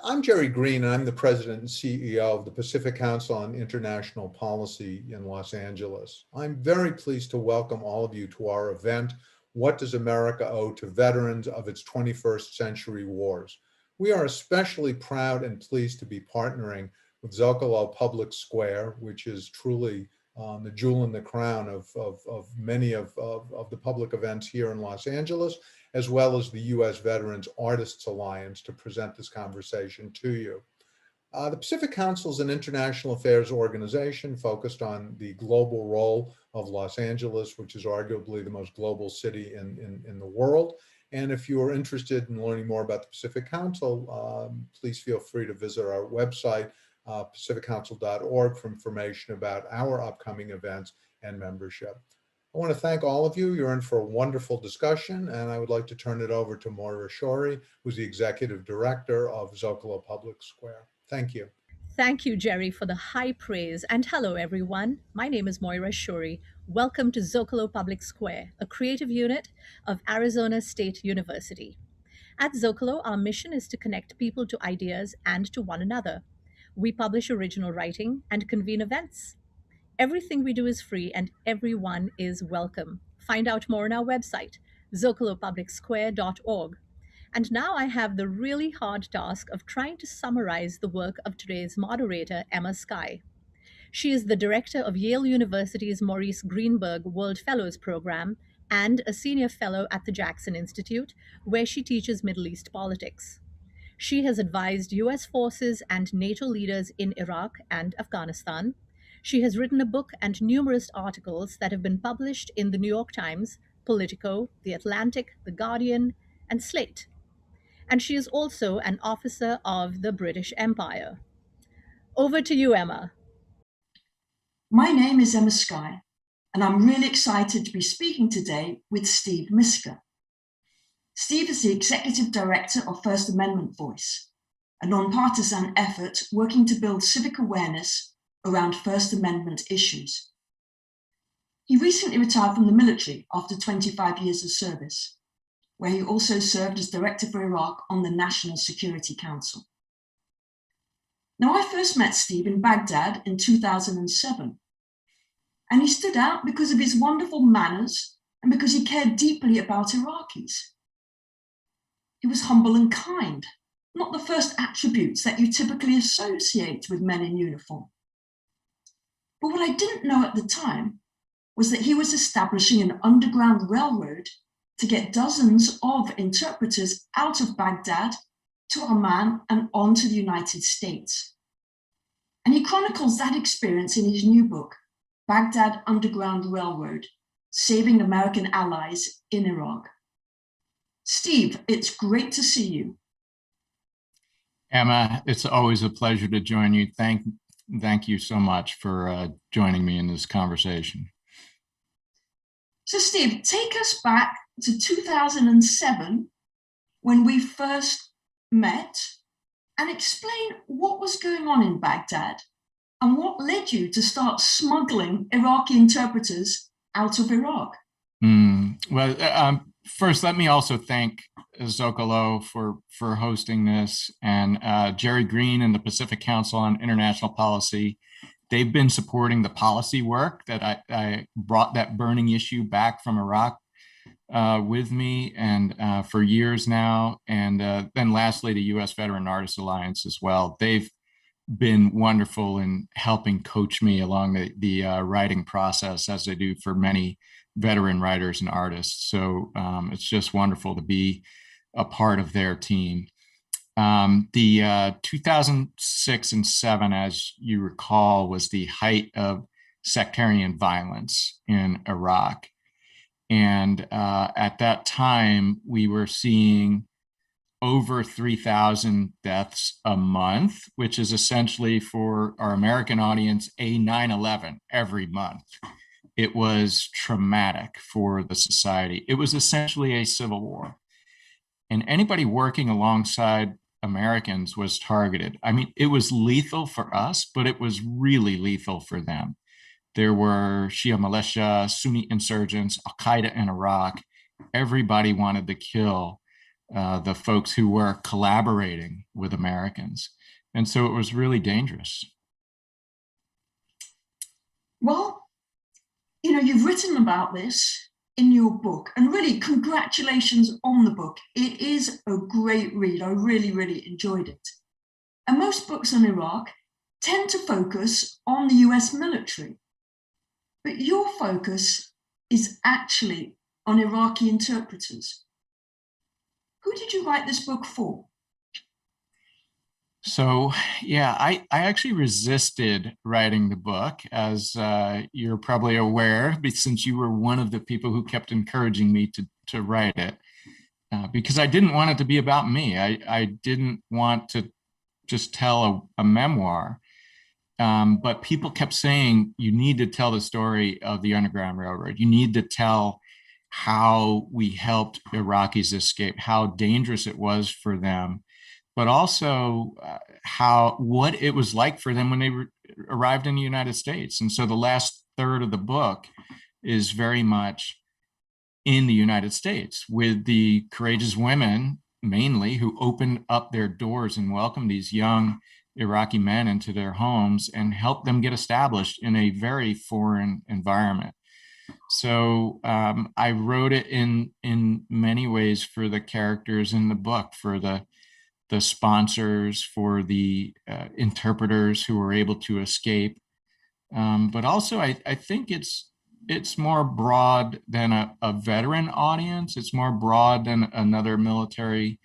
I'm Jerry Green, and I'm the president and CEO of the Pacific Council on International Policy in Los Angeles. I'm very pleased to welcome all of you to our event, What Does America Owe to Veterans of its 21st Century Wars? We are especially proud and pleased to be partnering with Zócalo Public Square, which is truly the jewel in the crown of many of the public events here in Los Angeles, as well as the U.S. Veterans Artists Alliance, to present this conversation to you. The Pacific Council is an international affairs organization focused on the global role of Los Angeles, which is arguably the most global city in the world. And if you are interested in learning more about the Pacific Council, please feel free to visit our website, pacificcouncil.org, for information about our upcoming events and membership. I want to thank all of you. You're in for a wonderful discussion, and I would like to turn it over to Maurice R, who's the Executive Director of Zócalo Public Square. Thank you. Thank you, Jerry, for the high praise. And hello, everyone. My name is Moira Shuri. Welcome to Zócalo Public Square, a creative unit of Arizona State University. At Zócalo, our mission is to connect people to ideas and to one another. We publish original writing and convene events. Everything we do is free and everyone is welcome. Find out more on our website, zocalopublicsquare.org. And now I have the really hard task of trying to summarize the work of today's moderator, Emma Skye. She is the director of Yale University's Maurice Greenberg World Fellows Program and a senior fellow at the Jackson Institute, where she teaches Middle East politics. She has advised U.S. forces and NATO leaders in Iraq and Afghanistan. She has written a book and numerous articles that have been published in the New York Times, Politico, The Atlantic, The Guardian, and Slate. And she is also an officer of the British Empire. Over to you, Emma. My name is Emma Skye, and I'm really excited to be speaking today with Steve Miska. Steve is the Executive Director of First Amendment Voice, a nonpartisan effort working to build civic awareness around First Amendment issues. He recently retired from the military after 25 years of service, where he also served as Director for Iraq on the National Security Council. Now, I first met Steve in Baghdad in 2007, and he stood out because of his wonderful manners and because he cared deeply about Iraqis. He was humble and kind, not the first attributes that you typically associate with men in uniform. But what I didn't know at the time was that he was establishing an underground railroad to get dozens of interpreters out of Baghdad to Oman and on to the United States. And he chronicles that experience in his new book, Baghdad Underground Railroad, Saving American Allies in Iraq. Steve, it's great to see you. Emma, it's always a pleasure to join you. Thank you so much for joining me in this conversation. So Steve, take us back to 2007 when we first met and explain what was going on in Baghdad and what led you to start smuggling Iraqi interpreters out of Iraq. First, let me also thank Zócalo for hosting this, and Jerry Green and the Pacific Council on International Policy. They've been supporting the policy work that I brought that burning issue back from Iraq with me and for years now. And then lastly, the U.S. Veteran Artists Alliance as well. They've been wonderful in helping coach me along the writing process, as they do for many veteran writers and artists. So it's just wonderful to be a part of their team. The 2006 and 2007, as you recall, was the height of sectarian violence in Iraq. And at that time, we were seeing over 3,000 deaths a month, which is essentially, for our American audience, a 9/11 every month. It was traumatic for the society. It was essentially a civil war. And anybody working alongside Americans was targeted. I mean, it was lethal for us, but it was really lethal for them. There were Shia militia, Sunni insurgents, Al-Qaeda in Iraq. Everybody wanted to kill the folks who were collaborating with Americans. And so it was really dangerous. Well, you know, you've written about this in your book, and really congratulations on the book. It is a great read. I really, really enjoyed it. And most books on Iraq tend to focus on the US military, but your focus is actually on Iraqi interpreters. Who did you write this book for? So, yeah, I actually resisted writing the book, as you're probably aware, since you were one of the people who kept encouraging me to write it, because I didn't want it to be about me. I didn't want to just tell a memoir, but people kept saying, you need to tell the story of the Underground Railroad. You need to tell how we helped Iraqis escape, how dangerous it was for them, but also what it was like for them when they arrived in the United States. And so the last third of the book is very much in the United States with the courageous women, mainly, who opened up their doors and welcomed these young Iraqi men into their homes and helped them get established in a very foreign environment. So I wrote it in many ways for the characters in the book, for the sponsors, for the interpreters who were able to escape. But also, I think it's more broad than a veteran audience. It's more broad than another military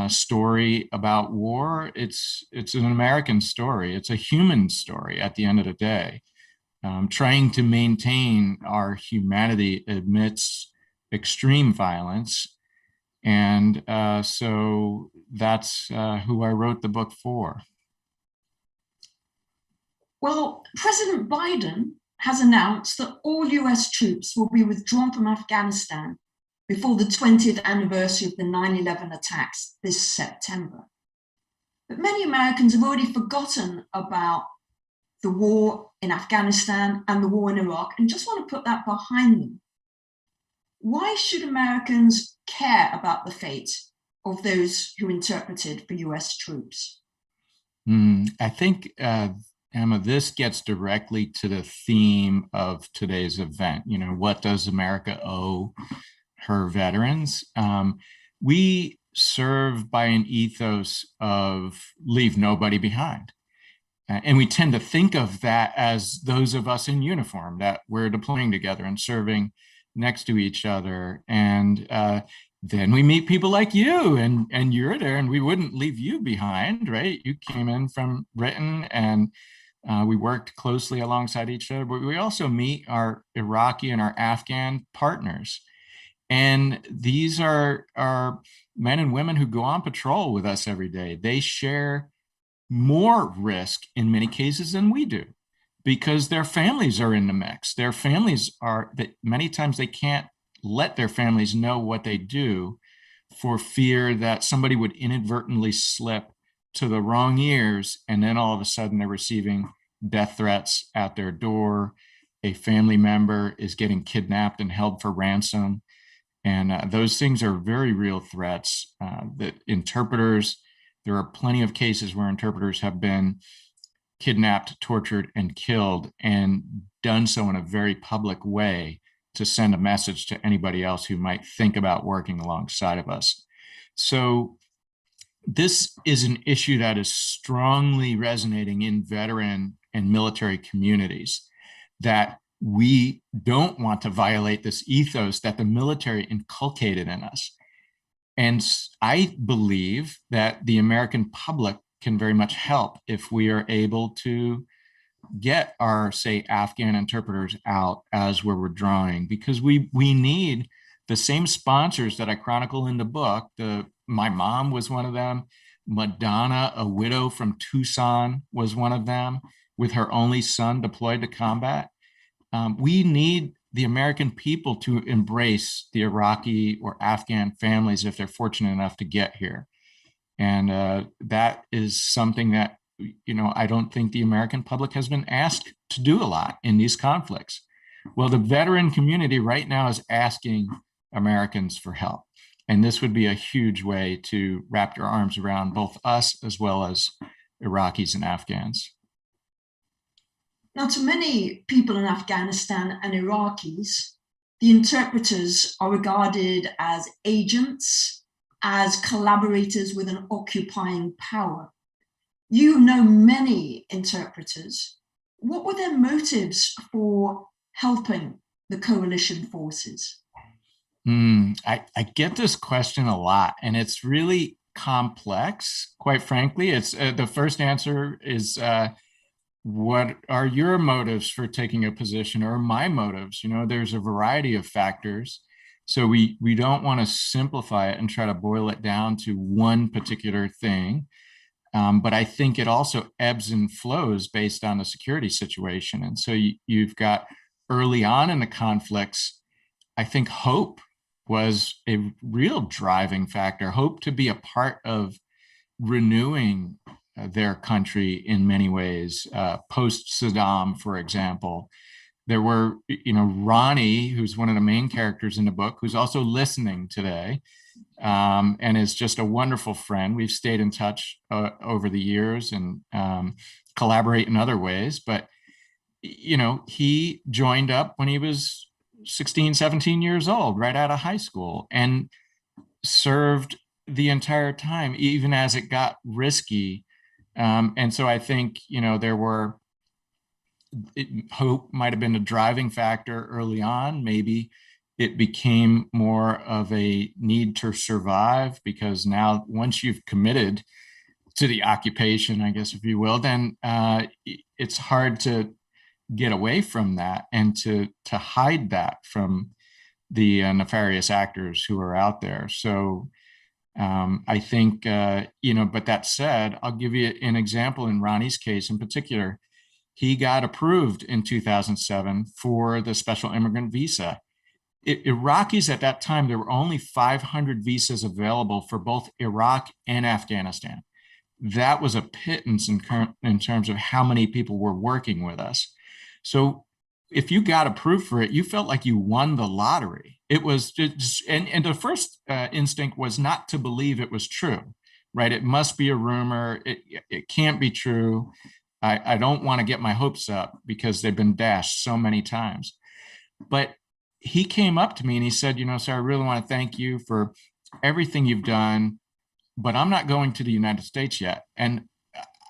story about war. It's an American story. It's a human story at the end of the day, trying to maintain our humanity amidst extreme violence. And so that's who I wrote the book for. Well, President Biden has announced that all US troops will be withdrawn from Afghanistan before the 20th anniversary of the 9/11 attacks this September. But many Americans have already forgotten about the war in Afghanistan and the war in Iraq and just want to put that behind them. Why should Americans care about the fate of those who interpreted for US troops? I think, Emma, this gets directly to the theme of today's event. You know, what does America owe her veterans? We serve by an ethos of leave nobody behind. And we tend to think of that as those of us in uniform, that we're deploying together and serving next to each other. And then we meet people like you, and you're there, and we wouldn't leave you behind, right? You came in from Britain, and we worked closely alongside each other, but we also meet our Iraqi and our Afghan partners. And these are men and women who go on patrol with us every day. They share more risk in many cases than we do, because their families are in the mix. Their families are, that many times they can't let their families know what they do for fear that somebody would inadvertently slip to the wrong ears, and then all of a sudden they're receiving death threats at their door. A family member is getting kidnapped and held for ransom. And those things are very real threats that interpreters, there are plenty of cases where interpreters have been kidnapped, tortured, and killed, and done so in a very public way to send a message to anybody else who might think about working alongside of us. So this is an issue that is strongly resonating in veteran and military communities, that we don't want to violate this ethos that the military inculcated in us. And I believe that the American public can very much help if we are able to get our, say, Afghan interpreters out as we're withdrawing, because we need the same sponsors that I chronicle in the book. My mom was one of them. Madonna, a widow from Tucson, was one of them, with her only son deployed to combat. We need the American people to embrace the Iraqi or Afghan families if they're fortunate enough to get here. And that is something that, you know, I don't think the American public has been asked to do a lot in these conflicts. Well, the veteran community right now is asking Americans for help. And this would be a huge way to wrap your arms around both us as well as Iraqis and Afghans. Now, to many people in Afghanistan and Iraqis, the interpreters are regarded as agents, as collaborators with an occupying power. You know many interpreters. What were their motives for helping the coalition forces? I get this question a lot, and it's really complex, quite frankly. It's the first answer is, what are your motives for taking a position, or my motives? You know, there's a variety of factors. So we don't want to simplify it and try to boil it down to one particular thing. But I think it also ebbs and flows based on the security situation. And so you've got early on in the conflicts, I think hope was a real driving factor, hope to be a part of renewing their country in many ways, post Saddam, for example. There were, Ronnie, who's one of the main characters in the book, who's also listening today, and is just a wonderful friend. We've stayed in touch over the years and collaborate in other ways. But, he joined up when he was 16, 17 years old, right out of high school, and served the entire time, even as it got risky. And so I think, hope might have been a driving factor early on. Maybe it became more of a need to survive, because now once you've committed to the occupation, I guess, if you will, then it's hard to get away from that and to hide that from the nefarious actors who are out there. So I think, but that said, I'll give you an example in Ronnie's case in particular. He got approved in 2007 for the special immigrant visa. Iraqis at that time, there were only 500 visas available for both Iraq and Afghanistan. That was a pittance in terms of how many people were working with us. So if you got approved for it, you felt like you won the lottery. It was just, and the first instinct was not to believe it was true, right? It must be a rumor. It can't be true. I don't want to get my hopes up because they've been dashed so many times. But he came up to me and he said, sir, I really want to thank you for everything you've done, but I'm not going to the United States yet. And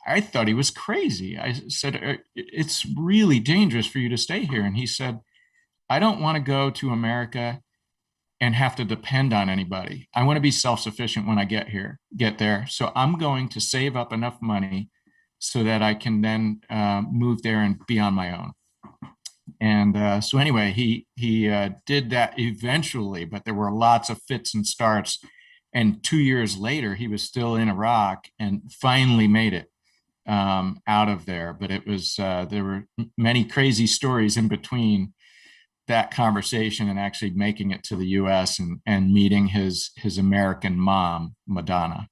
I thought he was crazy. I said, it's really dangerous for you to stay here. And he said, I don't want to go to America and have to depend on anybody. I want to be self-sufficient when I get there. So I'm going to save up enough money so that I can then move there and be on my own. And so anyway, he did that eventually, but there were lots of fits and starts. And 2 years later, he was still in Iraq and finally made it out of there. But it was, there were many crazy stories in between that conversation and actually making it to the US and meeting his American mom, Madonna.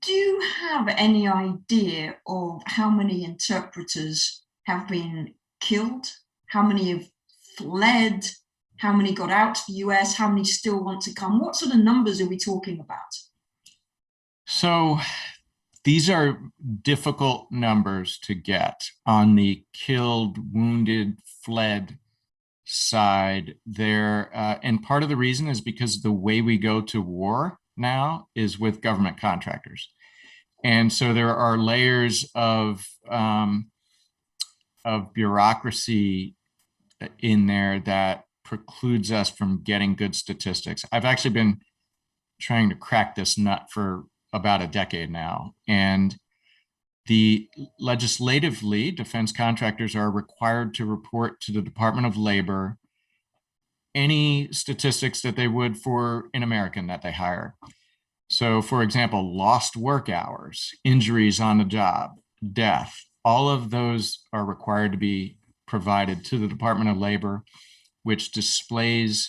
Do you have any idea of how many interpreters have been killed? How many have fled? How many got out to the US? How many still want to come? What sort of numbers are we talking about? So these are difficult numbers to get on the killed, wounded, fled side there. And part of the reason is because the way we go to war now is with government contractors. And so there are layers of bureaucracy in there that precludes us from getting good statistics. I've actually been trying to crack this nut for about a decade now. And legislatively, defense contractors are required to report to the Department of Labor any statistics that they would for an American that they hire. So, for example, lost work hours, injuries on the job, death, all of those are required to be provided to the Department of Labor, which displays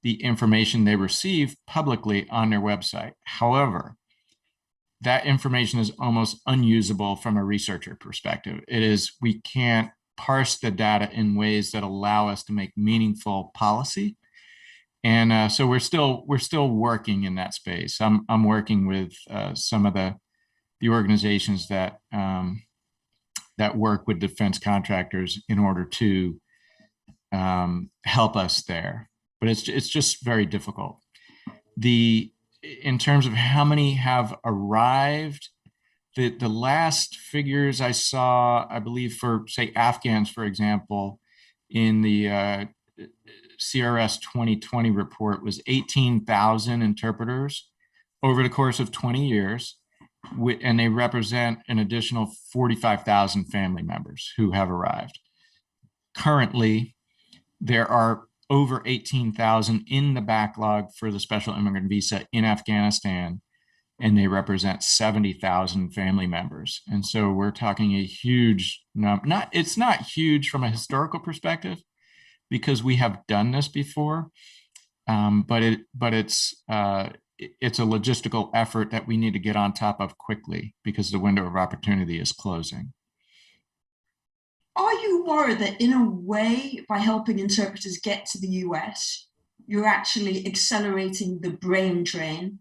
the information they receive publicly on their website. However, that information is almost unusable from a researcher perspective. We can't parse the data in ways that allow us to make meaningful policy. And so we're still working in that space. I'm working with some of the organizations that that work with defense contractors in order to help us there. But it's just very difficult. In terms of how many have arrived, the last figures I saw, I believe for say Afghans, for example, in the CRS 2020 report was 18,000 interpreters over the course of 20 years. And they represent an additional 45,000 family members who have arrived. Currently, there are over 18,000 in the backlog for the special immigrant visa in Afghanistan, and they represent 70,000 family members. And so we're talking a huge number. It's not huge from a historical perspective because we have done this before, but it's a logistical effort that we need to get on top of quickly because the window of opportunity is closing. Are you worried that in a way, by helping interpreters get to the US, you're actually accelerating the brain drain,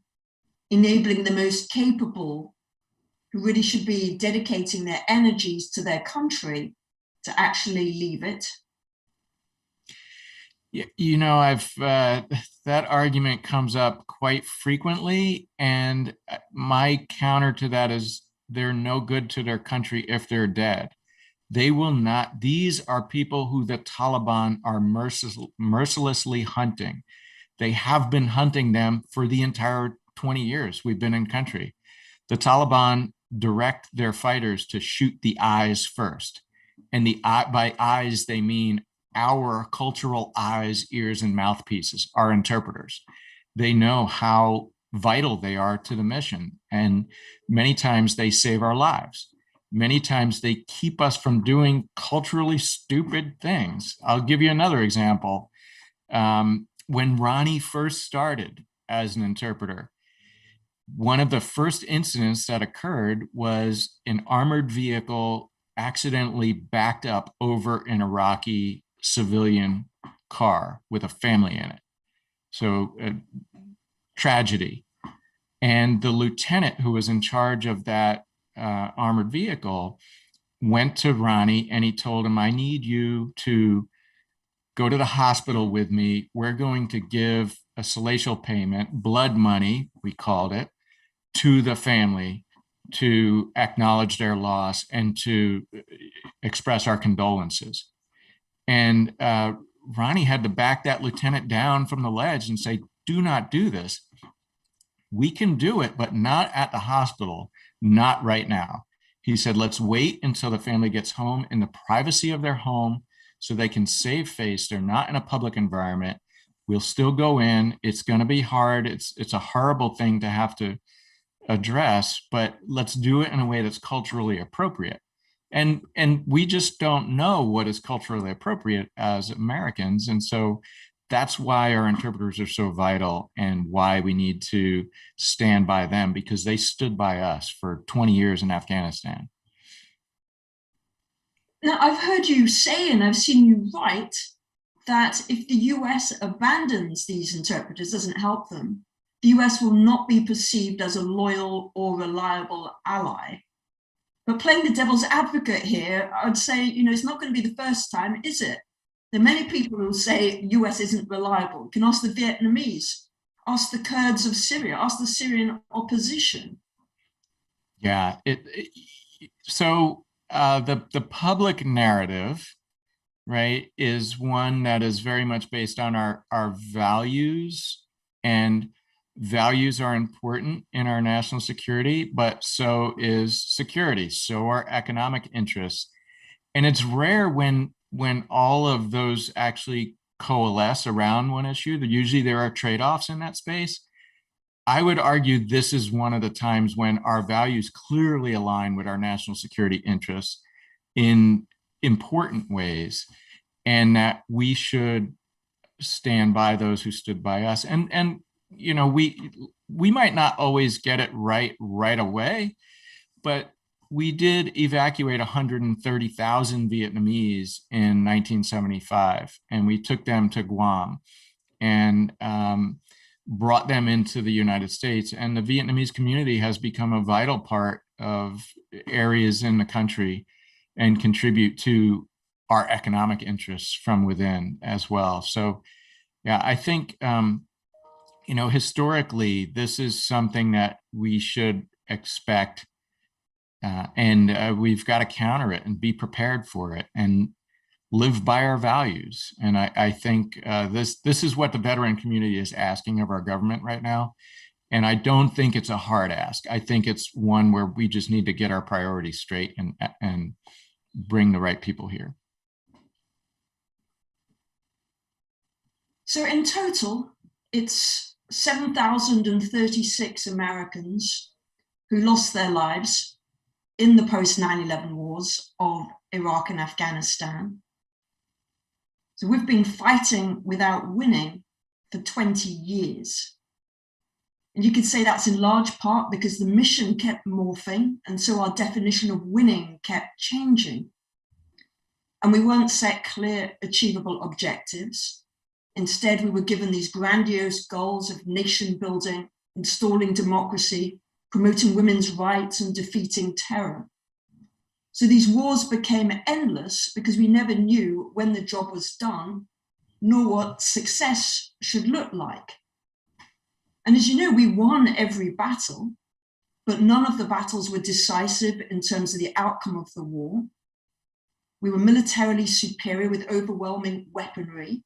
enabling the most capable who really should be dedicating their energies to their country to actually leave it? You know, that argument comes up quite frequently, and my counter to that is they're no good to their country if they're dead. They will not. These are people who the Taliban are mercilessly hunting. They have been hunting them for the entire 20 years we've been in country. The Taliban direct their fighters to shoot the eyes first, and by eyes they mean our cultural eyes, ears, and mouthpieces, our interpreters. They know how vital they are to the mission. And many times they save our lives. Many times they keep us from doing culturally stupid things. I'll give you another example. When Ronnie first started as an interpreter, one of the first incidents that occurred was an armored vehicle accidentally backed up over an Iraqi civilian car with a family in it. So tragedy. And the lieutenant who was in charge of that armored vehicle went to Ronnie and he told him, I need you to go to the hospital with me. We're going to give a salatial payment, blood money, we called it, to the family to acknowledge their loss and to express our condolences. And Ronnie had to back that lieutenant down from the ledge and say, do not do this. We can do it, but not at the hospital, not right now. He said, let's wait until the family gets home in the privacy of their home so they can save face. They're not in a public environment. We'll still go in. It's going to be hard. It's a horrible thing to have to address, but let's do it in a way that's culturally appropriate. And we just don't know what is culturally appropriate as Americans. And so that's why our interpreters are so vital and why we need to stand by them, because they stood by us for 20 years in Afghanistan. Now, I've heard you say, and I've seen you write, that if the US abandons these interpreters, doesn't help them, the US will not be perceived as a loyal or reliable ally. But playing the devil's advocate here, I'd say, it's not going to be the first time, is it? There are many people who say US isn't reliable. You can ask the Vietnamese, ask the Kurds of Syria, ask the Syrian opposition. Yeah. So the public narrative, right, is one that is very much based on our values, and values are important in our national security, but so is security, so are economic interests. And it's rare when all of those actually coalesce around one issue. Usually there are trade-offs in that space. I would argue this is one of the times when our values clearly align with our national security interests in important ways, and that we should stand by those who stood by us. And we might not always get it right away, but we did evacuate 130,000 Vietnamese in 1975, and we took them to Guam. and brought them into the United States. And the Vietnamese community has become a vital part of areas in the country and contribute to our economic interests from within as well. So, yeah, I think, historically, this is something that we should expect, and we've got to counter it and be prepared for it and live by our values. And I think this is what the veteran community is asking of our government right now. And I don't think it's a hard ask. I think it's one where we just need to get our priorities straight and bring the right people here. So in total, it's 7,036 Americans who lost their lives in the post 9/11 wars of Iraq and Afghanistan. So we've been fighting without winning for 20 years. And you could say that's in large part because the mission kept morphing, and so our definition of winning kept changing. And we weren't set clear, achievable objectives. Instead, we were given these grandiose goals of nation building, installing democracy, promoting women's rights, and defeating terror. So these wars became endless because we never knew when the job was done, nor what success should look like. And as you know, we won every battle, but none of the battles were decisive in terms of the outcome of the war. We were militarily superior with overwhelming weaponry.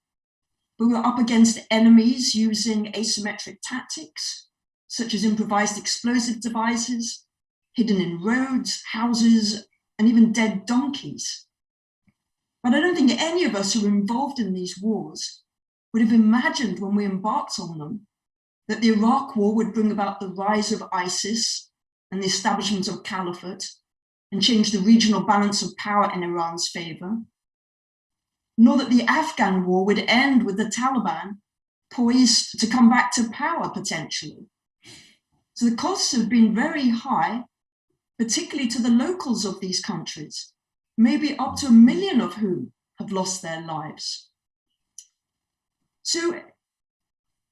We were up against enemies using asymmetric tactics, such as improvised explosive devices, hidden in roads, houses, and even dead donkeys. But I don't think any of us who were involved in these wars would have imagined when we embarked on them that the Iraq War would bring about the rise of ISIS and the establishment of caliphate and change the regional balance of power in Iran's favor, nor that the Afghan war would end with the Taliban poised to come back to power potentially. So the costs have been very high, particularly to the locals of these countries, maybe up to 1 million of whom have lost their lives. So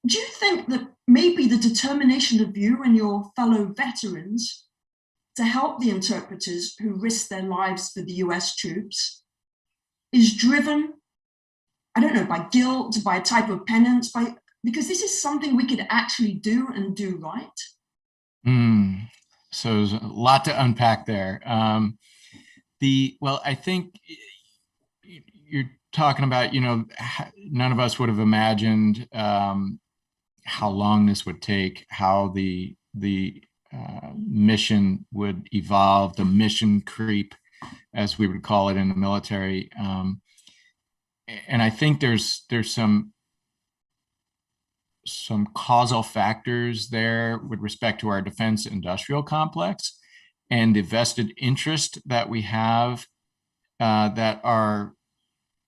do you think that maybe the determination of you and your fellow veterans to help the interpreters who risked their lives for the US troops is driven, I don't know, by guilt, by a type of penance, because this is something we could actually do and do right? So there's a lot to unpack there. I think you're talking about, none of us would have imagined how long this would take, how the mission would evolve, the mission creep, as we would call it in the military. And I think there's some causal factors there with respect to our defense industrial complex and the vested interest that we have, that our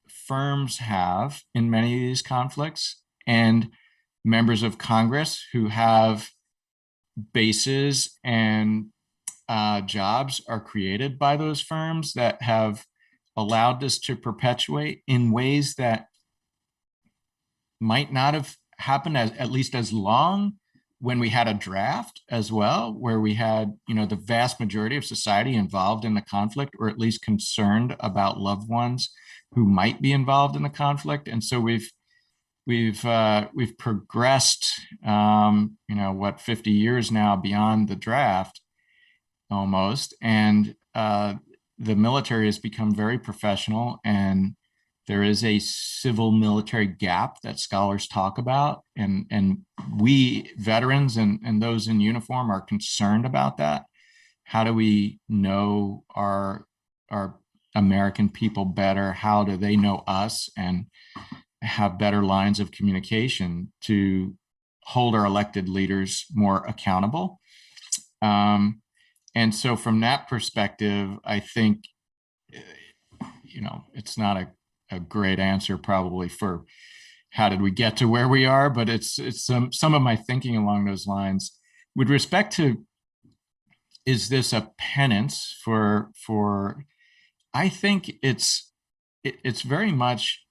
firms have in many of these conflicts, and members of Congress who have bases and jobs are created by those firms that have allowed this to perpetuate in ways that might not have happened at least as long when we had a draft as well, where we had, the vast majority of society involved in the conflict, or at least concerned about loved ones who might be involved in the conflict. And so we've progressed, 50 years now beyond the draft almost. And the military has become very professional, and there is a civil military gap that scholars talk about. And we veterans and those in uniform are concerned about that. How do we know our American people better? How do they know us and have better lines of communication to hold our elected leaders more accountable? And so from that perspective, I think, it's not a great answer probably for how did we get to where we are, but it's some of my thinking along those lines. With respect to, is this a penance for I think it's very much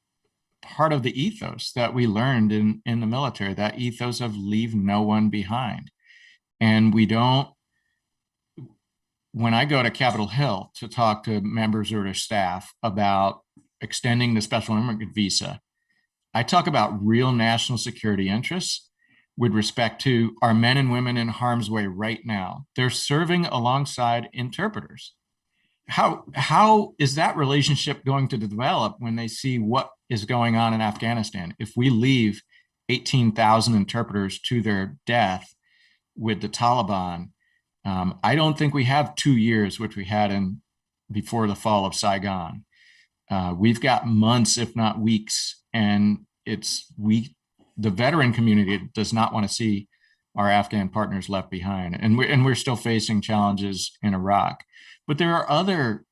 part of the ethos that we learned in the military, that ethos of leave no one behind. And we don't, when I go to Capitol Hill to talk to members or their staff about extending the special immigrant visa, I talk about real national security interests with respect to our men and women in harm's way right now. They're serving alongside interpreters. How is that relationship going to develop when they see what is going on in Afghanistan? If we leave 18,000 interpreters to their death with the Taliban, I don't think we have 2 years, which we had before the fall of Saigon. We've got months, if not weeks, and the veteran community does not want to see our Afghan partners left behind, and we're still facing challenges in Iraq. But there are other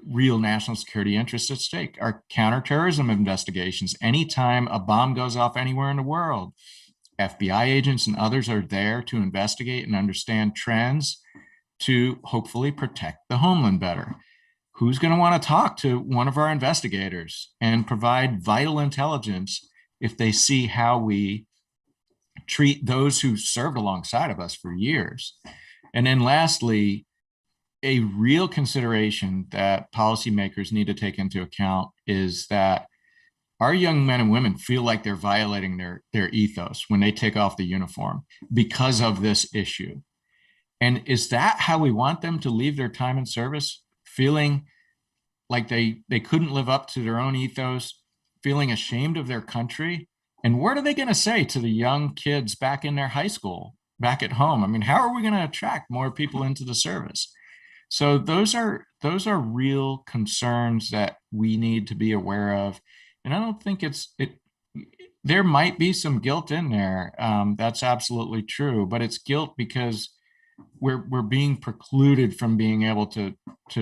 real national security interests at stake. Our counterterrorism investigations. Anytime a bomb goes off anywhere in the world, FBI agents and others are there to investigate and understand trends to hopefully protect the homeland better. Who's going to want to talk to one of our investigators and provide vital intelligence if they see how we treat those who served alongside of us for years? And then lastly, a real consideration that policymakers need to take into account is that our young men and women feel like they're violating their ethos when they take off the uniform because of this issue. And is that how we want them to leave their time in service, feeling like they couldn't live up to their own ethos, feeling ashamed of their country? And what are they going to say to the young kids back in their high school, back at home? I mean, how are we going to attract more people into the service? So those are real concerns that we need to be aware of. And I don't think there might be some guilt in there. That's absolutely true, but it's guilt because we're being precluded from being able to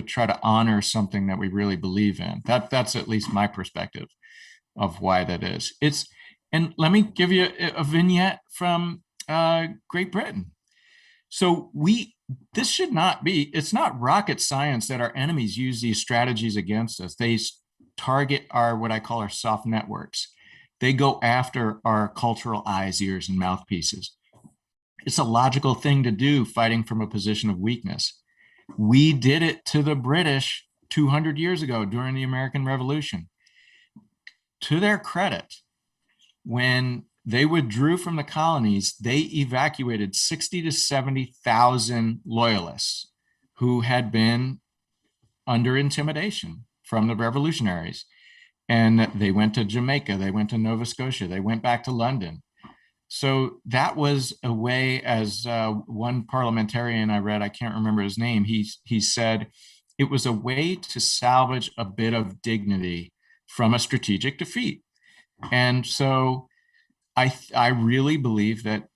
try to honor something that we really believe in. That's at least my perspective of why that is. And let me give you a vignette from Great Britain. So this should not be, it's not rocket science that our enemies use these strategies against us. They target what I call our soft networks. They go after our cultural eyes, ears, and mouthpieces. It's a logical thing to do, fighting from a position of weakness. We did it to the British 200 years ago during the American Revolution. To their credit, when they withdrew from the colonies, they evacuated 60 to 70,000 loyalists who had been under intimidation from the revolutionaries. And they went to Jamaica, they went to Nova Scotia, they went back to London. So that was a way, as one parliamentarian I read, I can't remember his name, he said, it was a way to salvage a bit of dignity from a strategic defeat. And so I really believe that,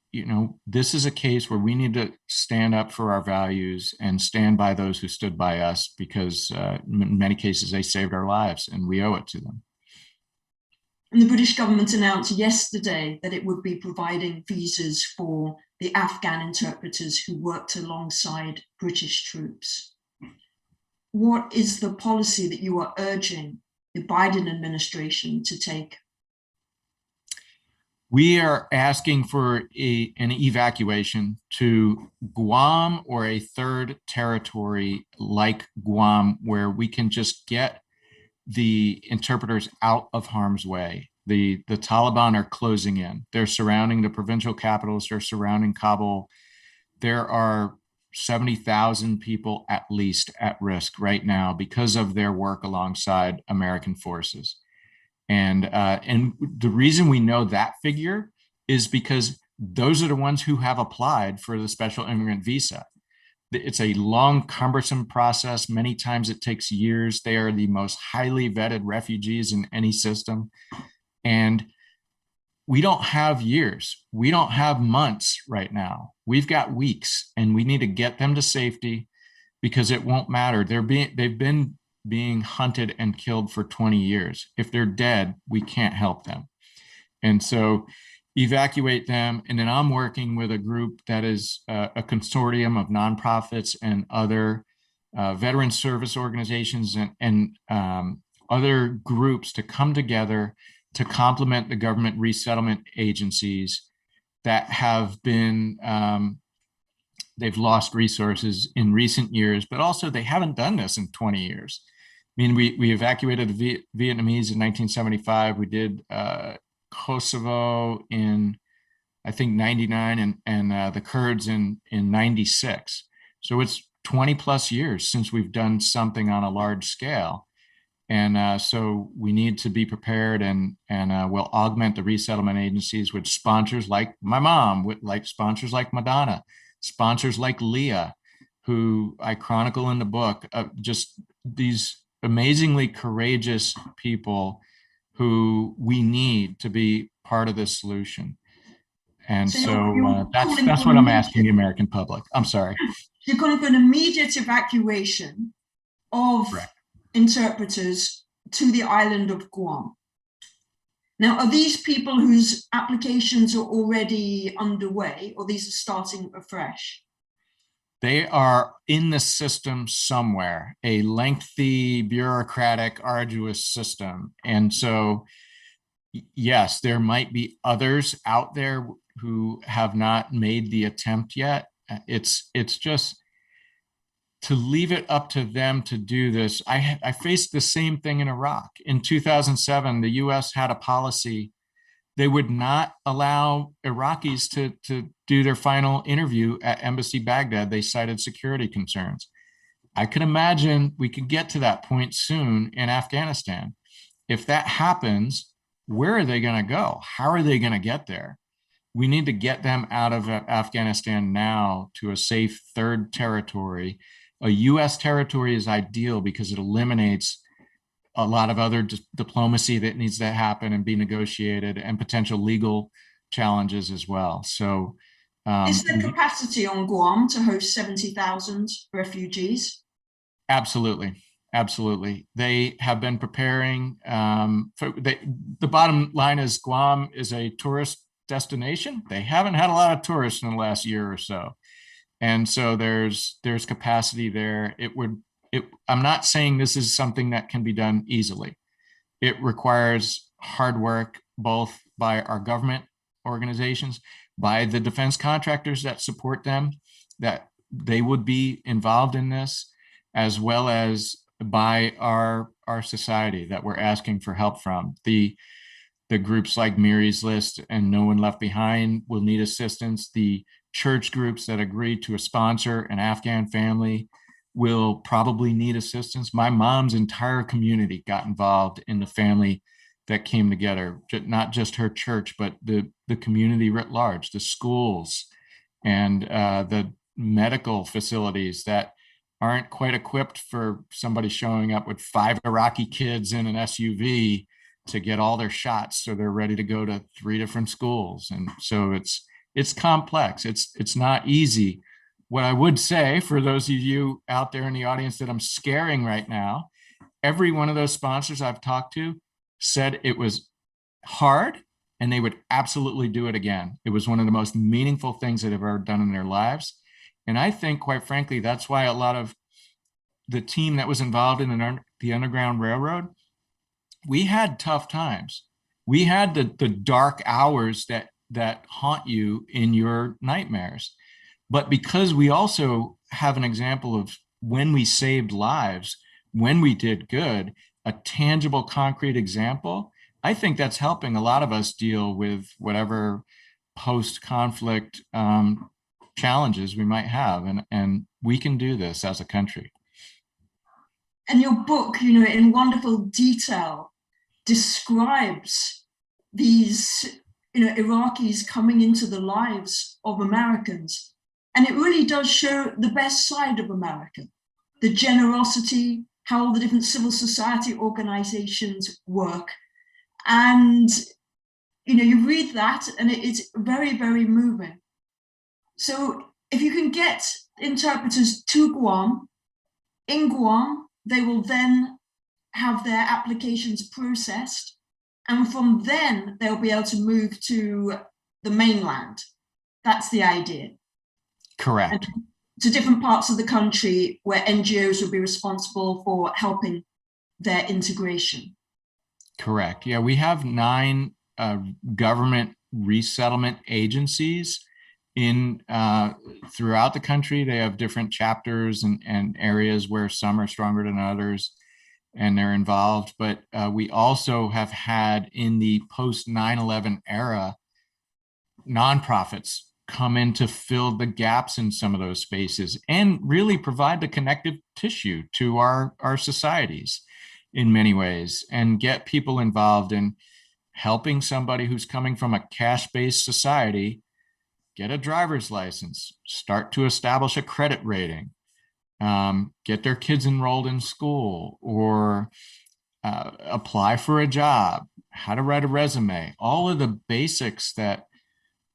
this is a case where we need to stand up for our values and stand by those who stood by us, because in many cases they saved our lives and we owe it to them. And the British government announced yesterday that it would be providing visas for the Afghan interpreters who worked alongside British troops. What is the policy that you are urging the Biden administration to take? We are asking for an evacuation to Guam or a third territory like Guam, where we can just get the interpreters out of harm's way. The Taliban are closing in. They're surrounding the provincial capitals. They're surrounding Kabul. There are 70,000 people at least at risk right now because of their work alongside American forces. And the reason we know that figure is because those are the ones who have applied for the special immigrant visa. It's a long, cumbersome process. Many times it takes years. They are the most highly vetted refugees in any system. And we don't have years. We don't have months right now. We've got weeks, and we need to get them to safety, because it won't matter. They've been being hunted and killed for 20 years. If they're dead, we can't help them. And so evacuate them. And then I'm working with a group that is a consortium of nonprofits and other veteran service organizations and other groups to come together to complement the government resettlement agencies that have been, they've lost resources in recent years, but also they haven't done this in 20 years. I mean, we evacuated the Vietnamese in 1975. We did Kosovo in, I think, 99, and the Kurds in 96. So it's 20 plus years since we've done something on a large scale. And so we need to be prepared, and we'll augment the resettlement agencies with sponsors like my mom, with like sponsors like Madonna, sponsors like Leah, who I chronicle in the book, just these amazingly courageous people who we need to be part of this solution. And so that's what I'm asking the American public. I'm sorry. You're calling for an immediate evacuation of Correct. Interpreters to the island of Guam. Now, are these people whose applications are already underway, or these are starting afresh? They are in the system somewhere, a lengthy, bureaucratic, arduous system. And so, yes, there might be others out there who have not made the attempt yet. It's just to leave it up to them to do this. I faced the same thing in Iraq. In 2007, the US had a policy. They would not allow Iraqis to do their final interview at Embassy Baghdad. They cited security concerns. I can imagine we could get to that point soon in Afghanistan. If that happens, where are they going to go? How are they going to get there? We need to get them out of Afghanistan now to a safe third territory. A US territory is ideal because it eliminates a lot of other diplomacy that needs to happen and be negotiated, and potential legal challenges as well. So is there capacity on Guam to host 70,000 refugees? Absolutely. Absolutely. They have been preparing. The bottom line is Guam is a tourist destination. They haven't had a lot of tourists in the last year or so. And so there's capacity there. I'm not saying this is something that can be done easily. It requires hard work, both by our government organizations, by the defense contractors that support them, that they would be involved in this, as well as by our society that we're asking for help from. The groups like Mary's List and No One Left Behind will need assistance. The church groups that agreed to sponsor an Afghan family will probably need assistance. My mom's entire community got involved in the family that came together, not just her church, but the community writ large, the schools and the medical facilities that aren't quite equipped for somebody showing up with 5 Iraqi kids in an SUV to get all their shots, so they're ready to go to 3 different schools. And so it's complex. It's not easy. What I would say for those of you out there in the audience that I'm scaring right now, every one of those sponsors I've talked to said it was hard and they would absolutely do it again. It was one of the most meaningful things that they've ever done in their lives. And I think, quite frankly, that's why a lot of the team that was involved in the Underground Railroad, we had tough times. We had the dark hours that haunt you in your nightmares. But because we also have an example of when we saved lives, when we did good, a tangible, concrete example, I think that's helping a lot of us deal with whatever post-conflict challenges we might have. And we can do this as a country. And your book, in wonderful detail, describes these, Iraqis coming into the lives of Americans. And it really does show the best side of America, the generosity, how all the different civil society organizations work. And, you read that and it's very, very moving. So if you can get interpreters to Guam, in Guam, they will then have their applications processed. And from then they'll be able to move to the mainland. That's the idea. Correct. And to different parts of the country where NGOs will be responsible for helping their integration. Correct. Yeah, we have 9 government resettlement agencies in throughout the country. They have different chapters and areas where some are stronger than others, and they're involved. But we also have had, in the post 9/11 era, nonprofits come in to fill the gaps in some of those spaces and really provide the connective tissue to our societies in many ways, and get people involved in helping somebody who's coming from a cash-based society get a driver's license, start to establish a credit rating, get their kids enrolled in school, or apply for a job, how to write a resume, all of the basics that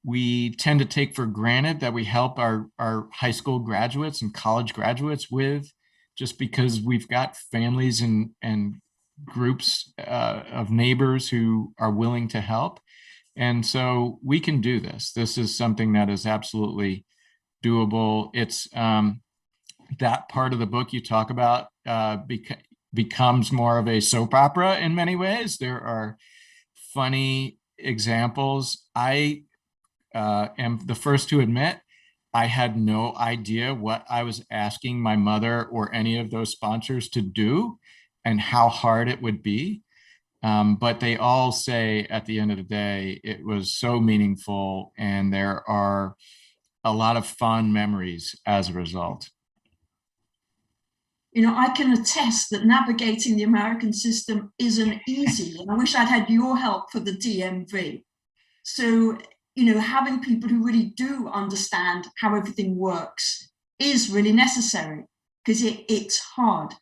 we tend to take for granted that we help our high school graduates and college graduates with, just because we've got families and groups of neighbors who are willing to help. And so we can do this. This is something that is absolutely doable. It's that part of the book you talk about becomes more of a soap opera in many ways. There are funny examples. I am the first to admit I had no idea what I was asking my mother or any of those sponsors to do and how hard it would be. But they all say at the end of the day, it was so meaningful, and there are a lot of fond memories as a result. You know, I can attest that navigating the American system isn't easy, and I wish I'd had your help for the DMV. So, you know, having people who really do understand how everything works is really necessary, because it's hard.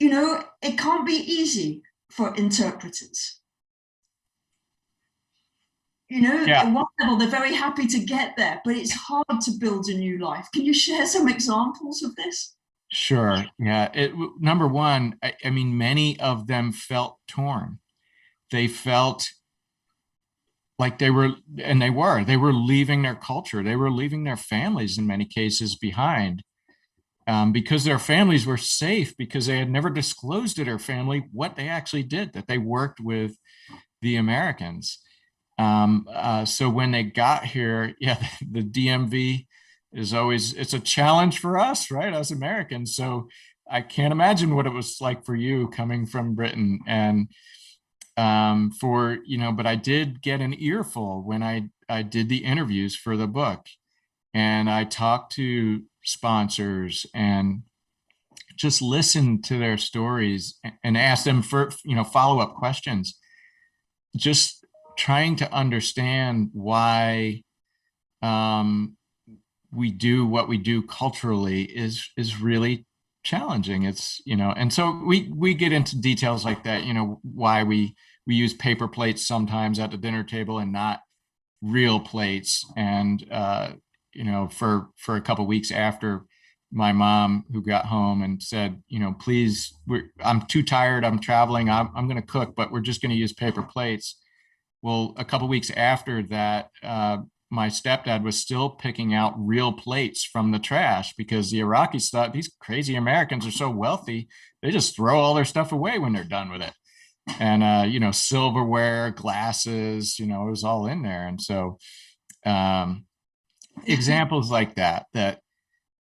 You know, it can't be easy for interpreters. You know, At one level, they're very happy to get there, but it's hard to build a new life. Can you share some examples of this? Sure. Yeah. Number one, I mean, many of them felt torn. They felt like they were leaving their culture. They were leaving their families in many cases behind, because their families were safe, because they had never disclosed to their family what they actually did, that they worked with the Americans. So when they got here, yeah, the DMV it's a challenge for us, right, as Americans. So I can't imagine what it was like for you coming from Britain. And but I did get an earful when I did the interviews for the book, and I talked to sponsors and just listened to their stories and asked them for, follow-up questions, just trying to understand why we do what we do culturally is really challenging. It's, and so we get into details like that, why we use paper plates sometimes at the dinner table and not real plates. And for a couple of weeks after my mom, who got home and said, please, I'm too tired, I'm traveling, I'm going to cook, but we're just going to use paper plates. Well, a couple of weeks after that, my stepdad was still picking out real plates from the trash, because the Iraqis thought these crazy Americans are so wealthy, they just throw all their stuff away when they're done with it. And, silverware, glasses, it was all in there. And so examples like that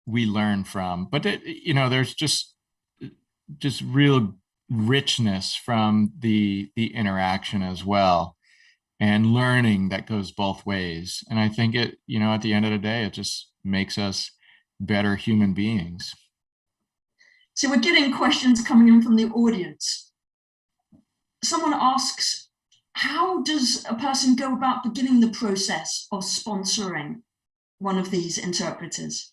we learn from, but there's just real richness from the interaction as well, and learning that goes both ways. And I think at the end of the day, it just makes us better human beings. So we're getting questions coming in from the audience. Someone asks, how does a person go about beginning the process of sponsoring one of these interpreters?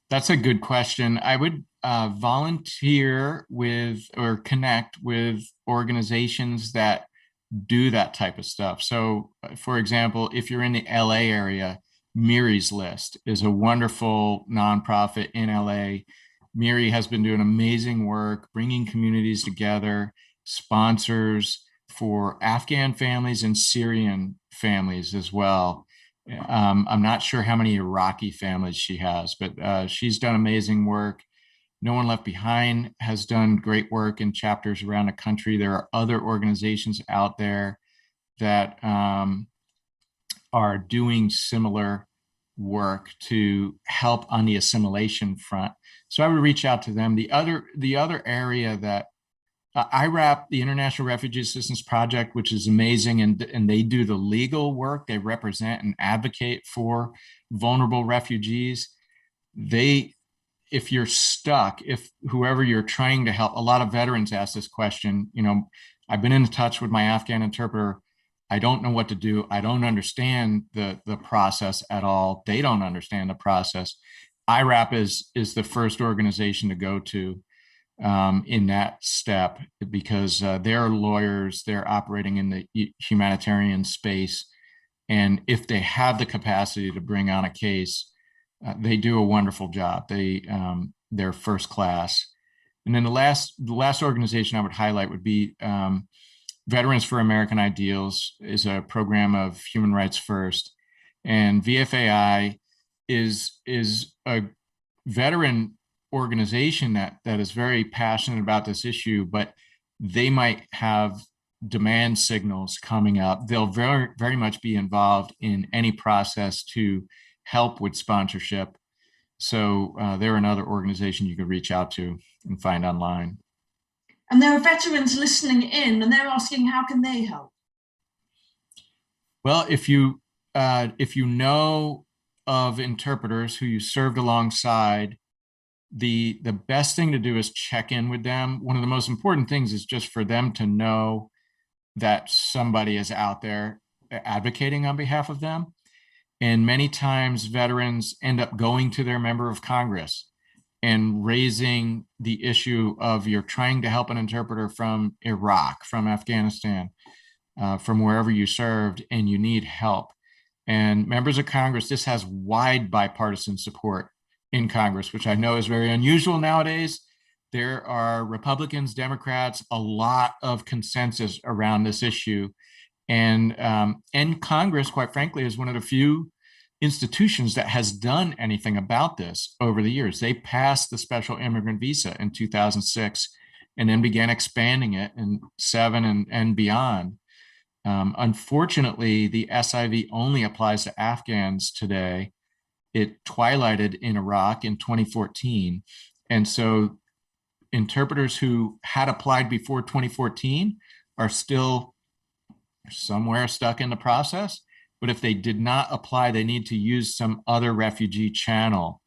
That's a good question. I would volunteer with or connect with organizations that do that type of stuff. So, for example, if you're in the LA area, Miri's List is a wonderful nonprofit in LA. Miri has been doing amazing work, bringing communities together, sponsors for Afghan families and Syrian families as well. I'm not sure how many Iraqi families she has, but she's done amazing work. No One Left Behind has done great work in chapters around the country. There are other organizations out there that are doing similar work to help on the assimilation front. So I would reach out to them. The other area that IRAP, the International Refugee Assistance Project, which is amazing, and they do the legal work. They represent and advocate for vulnerable refugees. If you're stuck, if whoever you're trying to help, a lot of veterans ask this question. I've been in touch with my Afghan interpreter. I don't know what to do. I don't understand the process at all. They don't understand the process. IRAP is the first organization to go to in that step, because they're lawyers, they're operating in the humanitarian space. And if they have the capacity to bring on a case, they do a wonderful job. They're first class. And then the last organization I would highlight would be Veterans for American Ideals is a program of Human Rights First. And VFAI is a veteran organization that is very passionate about this issue, but they might have demand signals coming up. They'll very, very much be involved in any process to help with sponsorship. So they're another organization you can reach out to and find online. And there are veterans listening in, and they're asking, how can they help? Well, if you know of interpreters who you served alongside, the best thing to do is check in with them. One of the most important things is just for them to know that somebody is out there advocating on behalf of them. And many times veterans end up going to their member of Congress and raising the issue of, you're trying to help an interpreter from Iraq, from Afghanistan, from wherever you served, and you need help. And members of Congress, this has wide bipartisan support in Congress, which I know is very unusual nowadays. There are Republicans, Democrats, a lot of consensus around this issue. And Congress, quite frankly, is one of the few institutions that has done anything about this over the years. They passed the special immigrant visa in 2006 and then began expanding it in 2007 and beyond. Unfortunately, the SIV only applies to Afghans today. It twilighted in Iraq in 2014. And so interpreters who had applied before 2014 are still somewhere stuck in the process. But if they did not apply, they need to use some other refugee channel.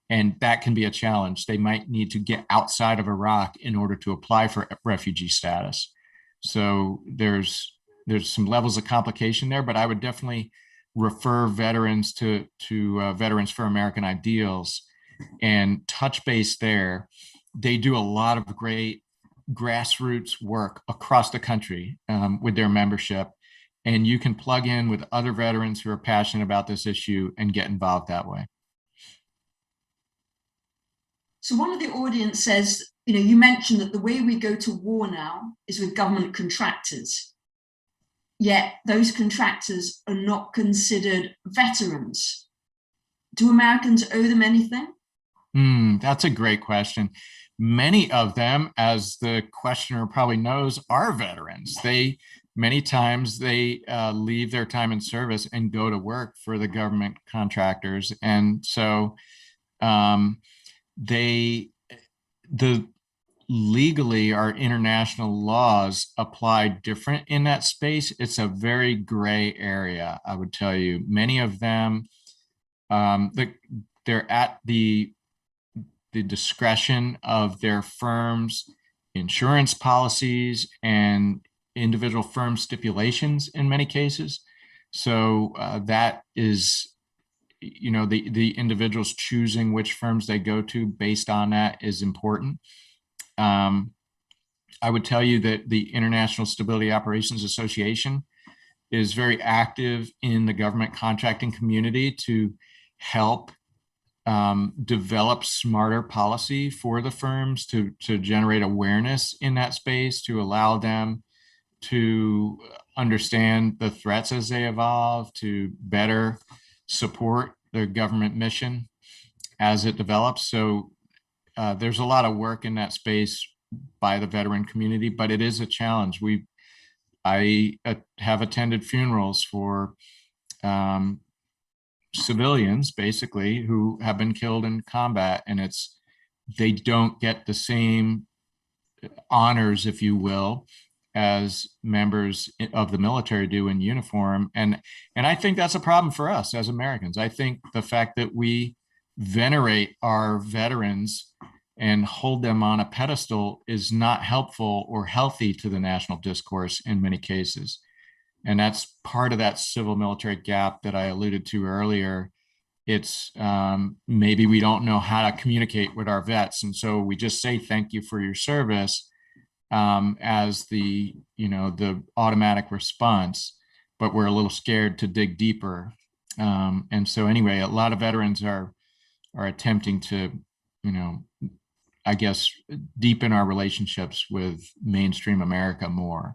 And that can be a challenge. They might need to get outside of Iraq in order to apply for refugee status. So there's some levels of complication there, but I would definitely refer veterans to Veterans for American Ideals and touch base there. They do a lot of great grassroots work across the country with their membership. And you can plug in with other veterans who are passionate about this issue and get involved that way. So one of the audience says, you mentioned that the way we go to war now is with government contractors. Yet those contractors are not considered veterans. Do Americans owe them anything? That's a great question. Many of them, as the questioner probably knows, are veterans. Many times they leave their time in service and go to work for the government contractors. And so legally, our international laws apply different in that space. It's a very gray area, I would tell you. Many of them, they're at the discretion of their firm's insurance policies and individual firm stipulations in many cases. So that is, the individuals choosing which firms they go to based on that is important. I would tell you that the International Stability Operations Association is very active in the government contracting community to help develop smarter policy for the firms, to generate awareness in that space, to allow them to understand the threats as they evolve, to better support their government mission as it develops. So there's a lot of work in that space by the veteran community, but it is a challenge. I have attended funerals for civilians, basically, who have been killed in combat, and they don't get the same honors, if you will, as members of the military do in uniform. And I think that's a problem for us as Americans. I think the fact that we venerate our veterans and hold them on a pedestal is not helpful or healthy to the national discourse in many cases. And that's part of that civil military gap that I alluded to earlier. It's maybe we don't know how to communicate with our vets. And so we just say, thank you for your service as the automatic response, but we're a little scared to dig deeper. And so anyway, a lot of veterans are attempting to, I guess, deepen our relationships with mainstream America more.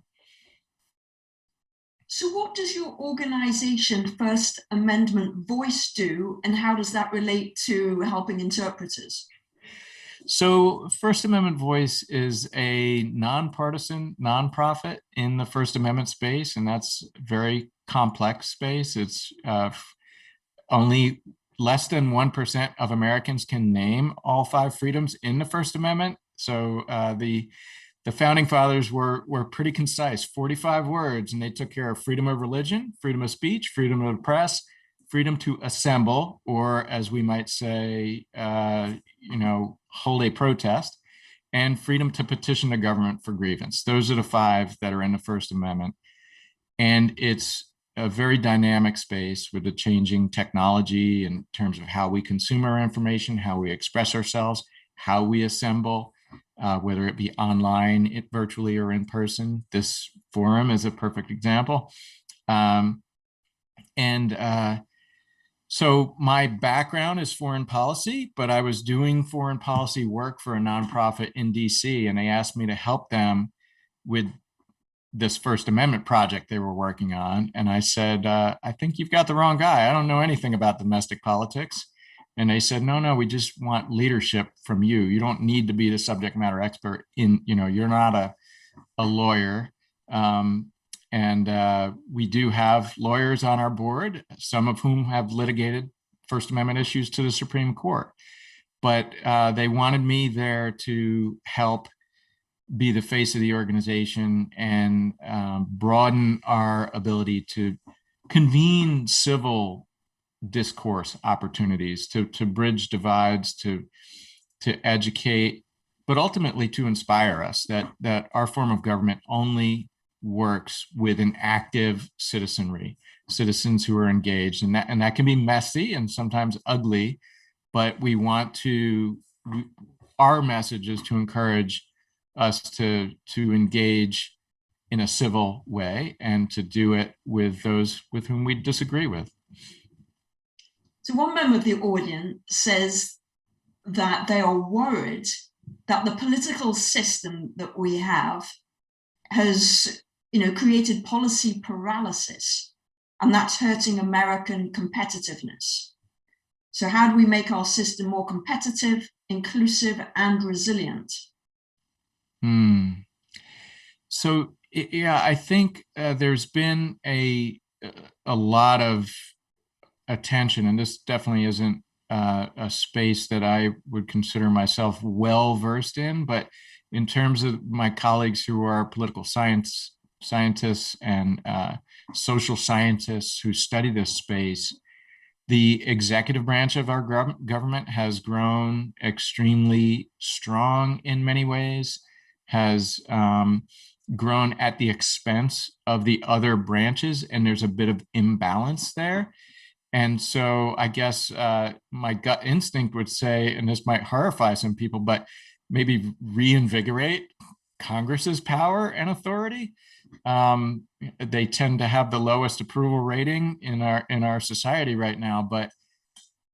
So what does your organization First Amendment Voice do, and how does that relate to helping interpreters? So First Amendment Voice is a nonpartisan nonprofit in the First Amendment space, and that's a very complex space. It's only less than 1% of Americans can name all 5 freedoms in the First Amendment. So the founding fathers were pretty concise, 45 words, and they took care of freedom of religion, freedom of speech, freedom of the press, freedom to assemble, or as we might say, hold a protest, and freedom to petition the government for grievance. Those are the 5 that are in the First Amendment. And it's a very dynamic space with the changing technology in terms of how we consume our information, how we express ourselves, how we assemble, whether it be online, virtually, or in person. This forum is a perfect example. So my background is foreign policy, but I was doing foreign policy work for a nonprofit in DC, and they asked me to help them with this First Amendment project they were working on. And I said, I think you've got the wrong guy. I don't know anything about domestic politics. And they said, no, we just want leadership from you. You don't need to be the subject matter expert you're not a lawyer. We do have lawyers on our board, some of whom have litigated First Amendment issues to the Supreme Court. But they wanted me there to help be the face of the organization and broaden our ability to convene civil discourse opportunities, to bridge divides, to educate, but ultimately to inspire us that our form of government only works with an active citizenry, citizens who are engaged, and that can be messy and sometimes ugly, but our message is to encourage us to engage in a civil way and to do it with those with whom we disagree with. So one member of the audience says that they are worried that the political system that we have has, created policy paralysis, and that's hurting American competitiveness. So how do we make our system more competitive, inclusive, and resilient? So, yeah, I think there's been a lot of attention, and this definitely isn't a space that I would consider myself well versed in, but in terms of my colleagues who are political scientists and social scientists who study this space, the executive branch of our government has grown extremely strong in many ways, has grown at the expense of the other branches, and there's a bit of imbalance there. And so I guess my gut instinct would say, and this might horrify some people, but maybe reinvigorate Congress's power and authority. They tend to have the lowest approval rating in our society right now, but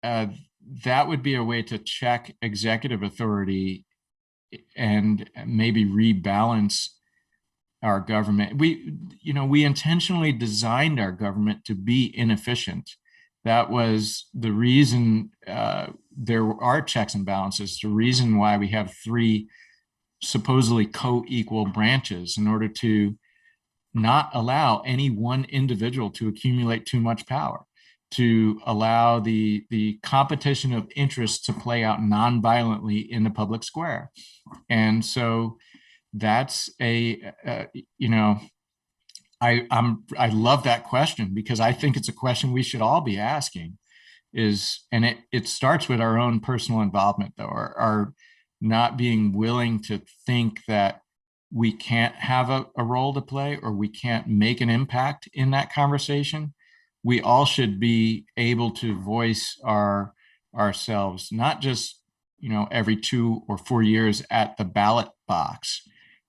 that would be a way to check executive authority and maybe rebalance our government. We intentionally designed our government to be inefficient That was the reason there are checks and balances, the reason why we have three supposedly co-equal branches, in order to not allow any one individual to accumulate too much power, to allow the competition of interests to play out non-violently in the public square. And so that's I love that question, because I think it's a question we should all be asking, and it starts with our own personal involvement, though, our not being willing to think that we can't have a role to play, or we can't make an impact in that conversation. We all should be able to voice ourselves, not just every 2 or 4 years at the ballot box,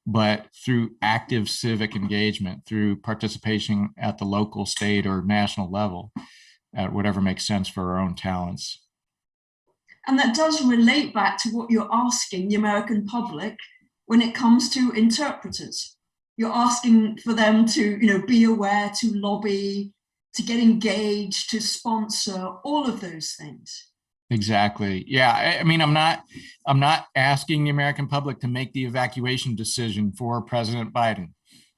but through active civic engagement, through participation at the local, state, or national level, at whatever makes sense for our own talents. And that does relate back to what you're asking the American public when it comes to interpreters. You're asking for them to, be aware, to lobby, to get engaged, to sponsor, all of those things. Exactly. Yeah. I mean, I'm not asking the American public to make the evacuation decision for President Biden,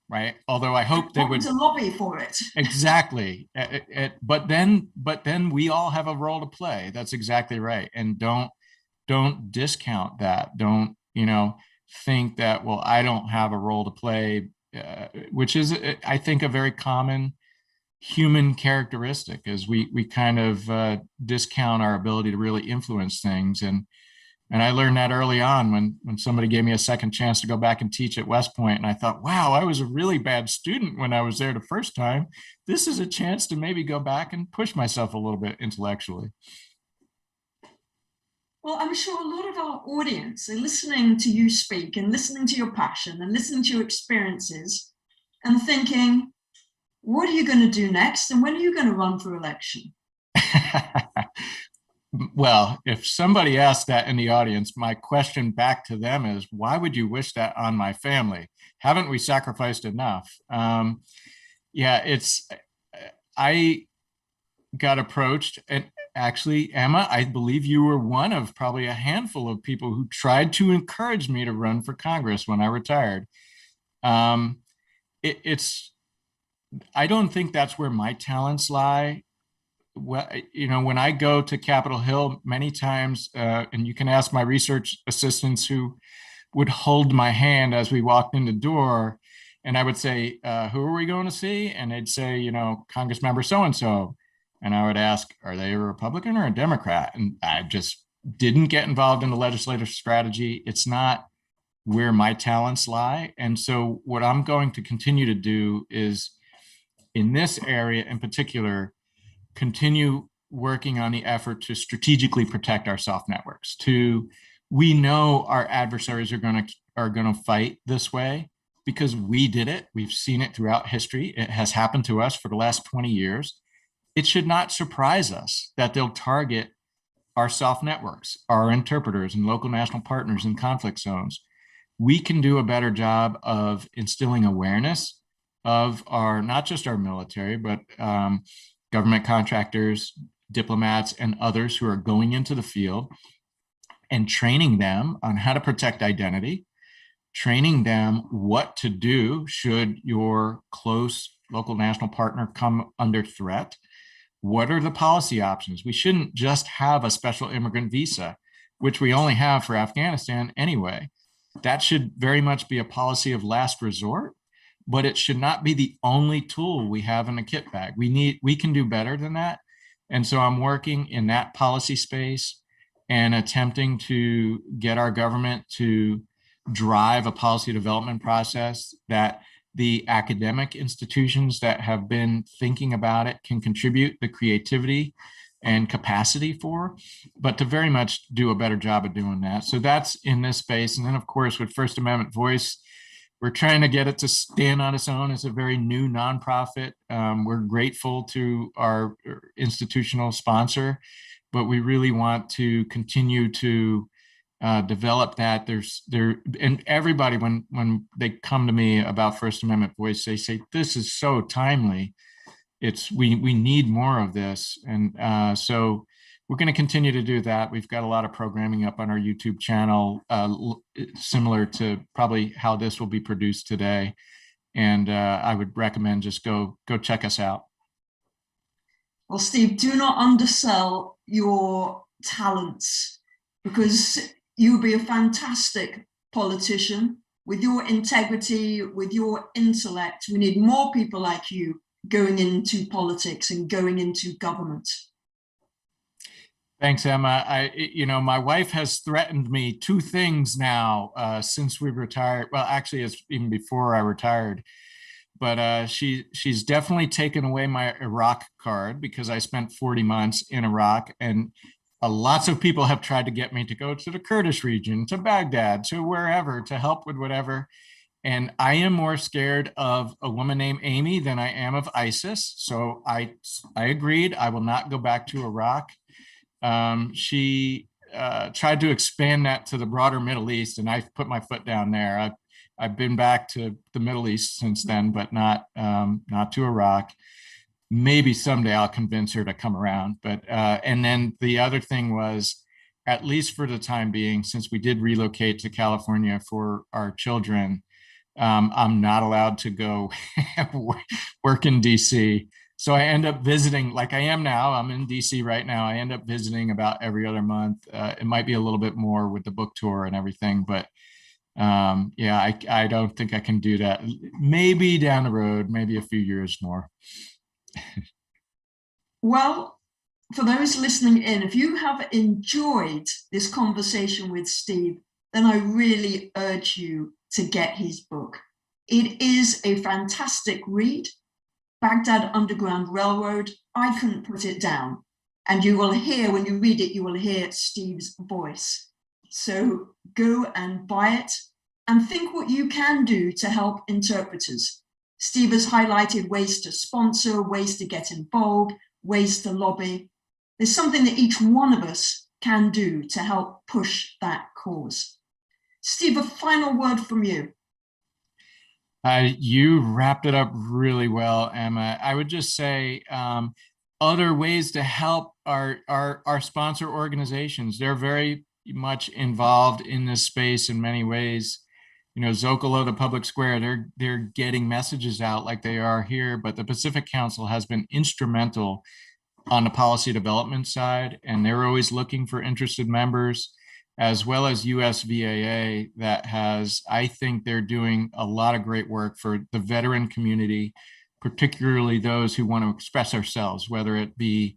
right? Although I hope they would to lobby for it. Exactly. But then we all have a role to play. That's exactly right. And don't discount that. Don't think that, well, I don't have a role to play, which is, I think, a very common human characteristic, is we kind of discount our ability to really influence things. And I learned that early on when somebody gave me a second chance to go back and teach at West Point. And I thought, wow, I was a really bad student when I was there the first time. This is a chance to maybe go back and push myself a little bit intellectually. Well, I'm sure a lot of our audience are listening to you speak and listening to your passion and listening to your experiences and thinking, what are you going to do next? And when are you going to run for election? Well, if somebody asked that in the audience, my question back to them is, why would you wish that on my family? Haven't we sacrificed enough? I got approached, and actually, Emma, I believe you were one of probably a handful of people who tried to encourage me to run for Congress when I retired. I don't think that's where my talents lie. Well, when I go to Capitol Hill many times, and you can ask my research assistants who would hold my hand as we walked in the door, and I would say, who are we going to see? And they'd say, Congress member so-and-so. And I would ask, are they a Republican or a Democrat? And I just didn't get involved in the legislative strategy. It's not where my talents lie. And so what I'm going to continue to do is, in this area in particular, continue working on the effort to strategically protect our soft networks. We know our adversaries are going to fight this way because we did it. We've seen it throughout history. It has happened to us for the last 20 years. It should not surprise us that they'll target our soft networks, our interpreters and local national partners in conflict zones. We can do a better job of instilling awareness of not just our military, but government contractors, diplomats, and others who are going into the field, and training them on how to protect identity, training them what to do should your close local national partner come under threat. What are the policy options? We shouldn't just have a special immigrant visa, which we only have for Afghanistan anyway. That should very much be a policy of last resort, but it should not be the only tool we have in the kit bag. We can do better than that. And so I'm working in that policy space and attempting to get our government to drive a policy development process that the academic institutions that have been thinking about it can contribute the creativity and capacity for, but to very much do a better job of doing that. So that's in this space. And then, of course, with First Amendment Voice, we're trying to get it to stand on its own as a very new nonprofit. We're grateful to our institutional sponsor, but we really want to continue to develop that. And everybody, when they come to me about First Amendment Voice, they say, this is so timely. we need more of this. And so we're going to continue to do that. We've got a lot of programming up on our YouTube channel, similar to probably how this will be produced today. And I would recommend just go check us out. Well, Steve, do not undersell your talents, because you'll be a fantastic politician with your integrity, with your intellect. We need more people like you going into politics and going into government. Thanks, Emma. My wife has threatened me two things now since we retired. Well, actually, it's even before I retired. But she's definitely taken away my Iraq card, because I spent 40 months in Iraq, and lots of people have tried to get me to go to the Kurdish region, to Baghdad, to wherever, to help with whatever. And I am more scared of a woman named Amy than I am of ISIS. So I agreed I will not go back to Iraq. She tried to expand that to the broader Middle East, and I put my foot down there. I've been back to the Middle East since then, but not to Iraq. Maybe someday I'll convince her to come around. But and then the other thing was, at least for the time being, since we did relocate to California for our children, I'm not allowed to go work in DC. So I end up visiting, like I am now. I'm in DC right now. I end up visiting about every other month. It might be a little bit more with the book tour and everything, but yeah, I don't think I can do that. Maybe down the road, maybe a few years more. Well, for those listening in, if you have enjoyed this conversation with Steve, then I really urge you to get his book. It is a fantastic read. Baghdad Underground Railroad, I couldn't put it down. And you will hear, when you read it, you will hear Steve's voice. So go and buy it and think what you can do to help interpreters. Steve has highlighted ways to sponsor, ways to get involved, ways to lobby. There's something that each one of us can do to help push that cause. Steve, a final word from you. You wrapped it up really well, Emma. I would just say other ways to help our sponsor organizations. They're very much involved in this space in many ways. Zócalo, the public square, they're getting messages out like they are here, but the Pacific Council has been instrumental on the policy development side, and they're always looking for interested members, as well as USVAA that has, I think they're doing a lot of great work for the veteran community, particularly those who want to express ourselves, whether it be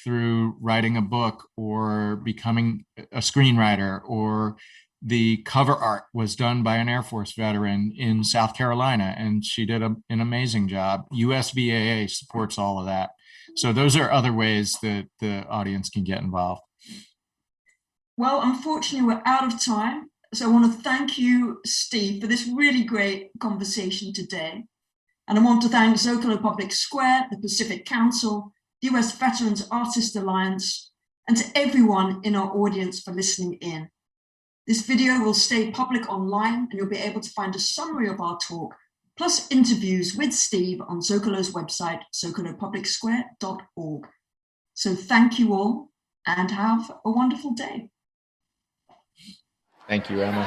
through writing a book or becoming a screenwriter. Or the cover art was done by an Air Force veteran in South Carolina, and she did an amazing job. USVAA supports all of that. So those are other ways that the audience can get involved. Well, unfortunately, we're out of time. So I want to thank you, Steve, for this really great conversation today. And I want to thank Zócalo Public Square, the Pacific Council, the US Veterans Artists Alliance, and to everyone in our audience for listening in. This video will stay public online, and you'll be able to find a summary of our talk, plus interviews with Steve on Zócalo's website, zocalopublicsquare.org. So thank you all, and have a wonderful day. Thank you, Emma.